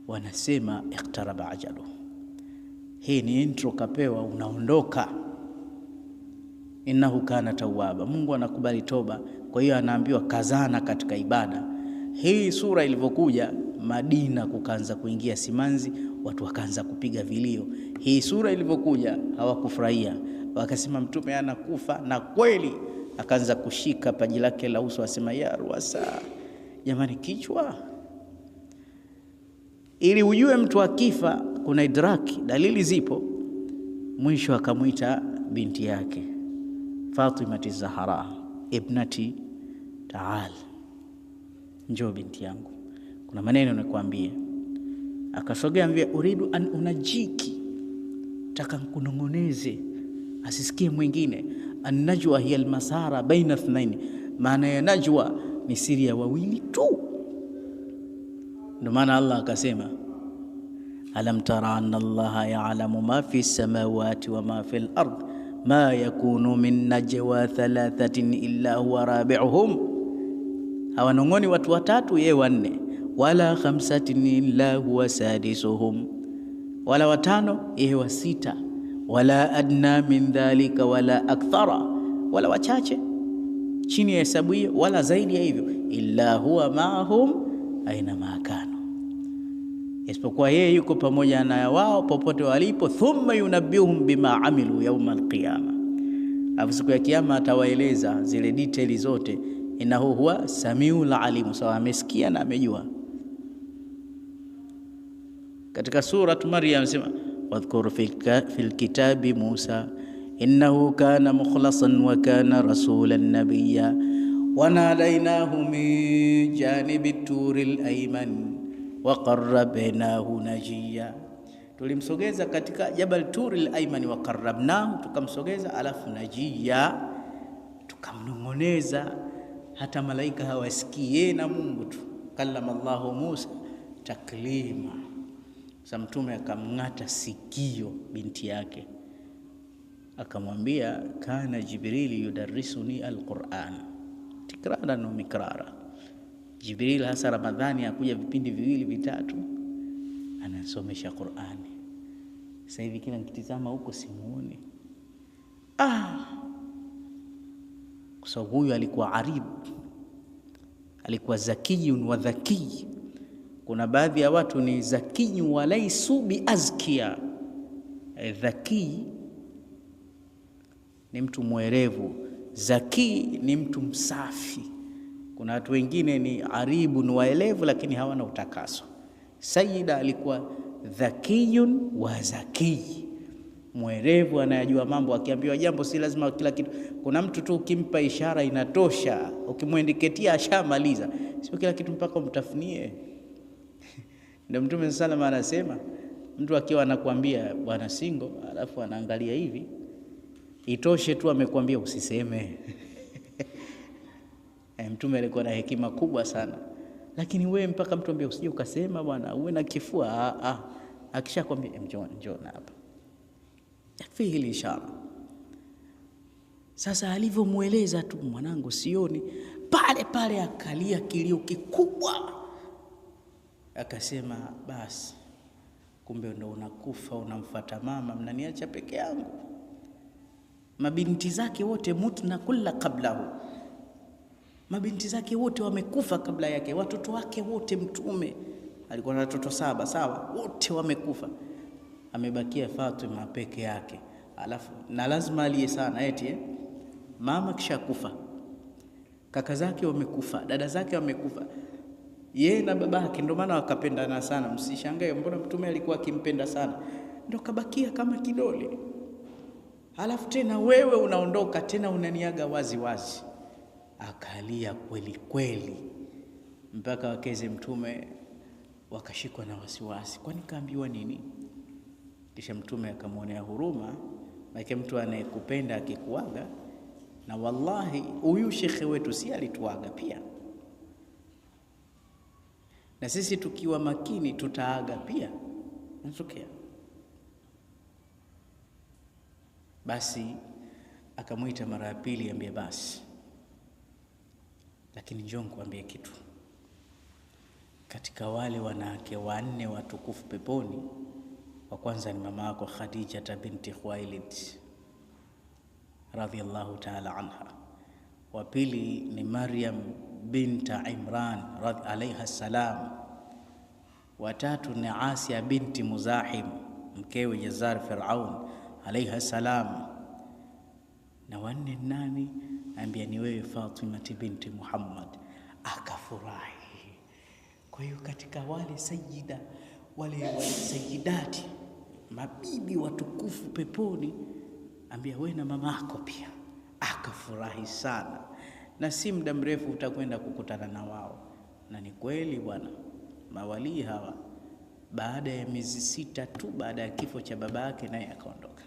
wanasema iqtaraba ajalu. Hii ni intro kapewa, unaondoka. Innahu kana tawwaba, Mungu anakubali toba. Kwa hiyo anaambiwa kazana katika ibada. Hii sura ilivyokuja Madina, kukaanza kuingia simanzi, watu wakaanza kupiga vilio. Hii sura ilivyokuja hawakufurahia, wakasema mtume anakufa, na kweli akaanza kushika paji lake la uso, asema ya ruasa, jamani kichwa. Ili ujue mtu akifa kuna idraki, dalili zipo. Mwisho akamuita binti yake Fatimati Zahra, ibnati taal, njoo binti yangu, kuna maneno nakwambia. Akasogea ambia, uridu an unajiki, taka kunongoneze asisikie mwingine. An-najwa hiya al-masara baina ithnaini, maana ya najwa ni siri ya wawili tu. Ndio maana Allah akasema, alam tara anna Allah ya'lamu ma fi samawati wa ma fi al-ard ma yakunu min najwa thalathatin illa huwa rabi'uhum, hawanongoni watu watatu yeye wanne, wala khamsatin illa huwa sadisuhum, wala watano yeye wa sita, wala adna min dhalika wala akthara, wala wachache chini ya hesabu hiyo wala zaidi ya hivyo, illa huwa ma'ahum aina ma kanu, isipokuwa yeye yuko pamoja na wao popote walipo. Thumma yunabbihum bima amilu yawma alqiyama, hapo siku ya kiyama atawaeleza zile details zote. Innahu huwa samiul alim, sawa, amesikia na amejua. Katika suratu Maryam sema, wadhkur fil kitabi Musa innahu kana mukhlasan wa kana rasulan nabiyya wa nadainahu min janibi turil ayman wa qarrabnahu najiya, tulimsogeza katika jabal turil ayman wa qarrabnahu, tukamsogeza, alafu najiya, tukamnongoneza hata malaika hawasikii, na Mungu tu. Kallama Allahu Musa taklima. Sasa mtume akamng'ata sikio binti yake, akamwambia kana Jibrili yudarrisuni alquran tikraran wa mikrara. Jibril hasa Ramadhani akuja vipindi viwili vitatu anasomesha Qur'ani. Sasa hivi kila nikitizama huko simuoni. Kwa sababu huyu alikuwa arib, alikuwa zakiyun wa dhaki. Kuna baadhi ya watu ni zakiyun wa laysu bi azkia. Dhaki ni mtu mwerevu, zaki ni mtu msafi. Kuna watu wengine ni aribun waelevu lakini hawana utakaso. Sayyida alikuwa dhakiyun wa zaki, mwerevu, anayajua mambo, akiambiwa jambo si lazima kila kitu. Kuna mtu tu ukimpa ishara inatosha, ukimwendiketia ashamaliza, sio kila kitu mpaka umtafunie. Ndio Mtume sallallahu alayhi wasallam anasema, mtu akiwa anakuambia bwana singo, alafu anaangalia hivi, itoshe tu amekwambia usiseme. Mtume alikuwa na hekima kubwa sana. Lakini wewe mpaka mtu ambie usije ukasema bwana, uwe na kifua. Akishakwambia njoo hapa, yafihi ishara. Sasa alivyomueleza tu, mwanangu sioni, pale pale akalia kilio kikubwa, akasema basi kumbe ndo unakufa, unamfuata mama, mnaniacha peke yangu. Mabinti zake wote mutna kulla qablahu, mabinti zake wote wamekufa kabla yake, watoto wake wote, mtume alikuwa na watoto 7, sawa, wote wamekufa, amebakia Fatima peke yake. Alafu na lazima aliye sana eti mama kisha kufa, kaka zake wamekufa, dada zake wamekufa, yeye na babake, ndio maana wakapendana sana. Msishangae mbona mtume alikuwa akimpenda sana, ndio kabakia kama kidole. Alafu tena wewe unaondoka tena unaniaga wazi wazi. Akalia kweli kweli mpaka wakeze mtume wakashikwa na wasiwasi, kwani kaambiwa nini? Kisha mtume akamwonea huruma, maana mtu anayekupenda akikuaga, na wallahi huyu shekhe wetu si alituaga pia, na sisi tukiwa makini tutaaga pia, natokea. Basi akamuita mara ya pili, ambie basi, lakini njoo nikwambie kitu. katika wale wanawake wanne watukufu peponi, wa kwanza ni mama yako Khadija binti Khuwailid radhiyallahu ta'ala anha. Wa pili ni Maryam binta Imran alayha salam. Wa tatu ni Asia binti Muzahim, mkewe Jazar Firaun alayha salam. Na wanne nani? Ambia ni wewe Fatima binti Muhammad. Akafurahi. Kwa hiyo katika wale sayyidati, mabibi watukufu peponi, ambia wewe na mamako pia. Akafurahi sana, na si muda mrefu utakwenda kukutana na wao. Na ni kweli bwana, mawalii hawa baada ya miezi 6 tu baada ya kifo cha baba yake naye akaondoka.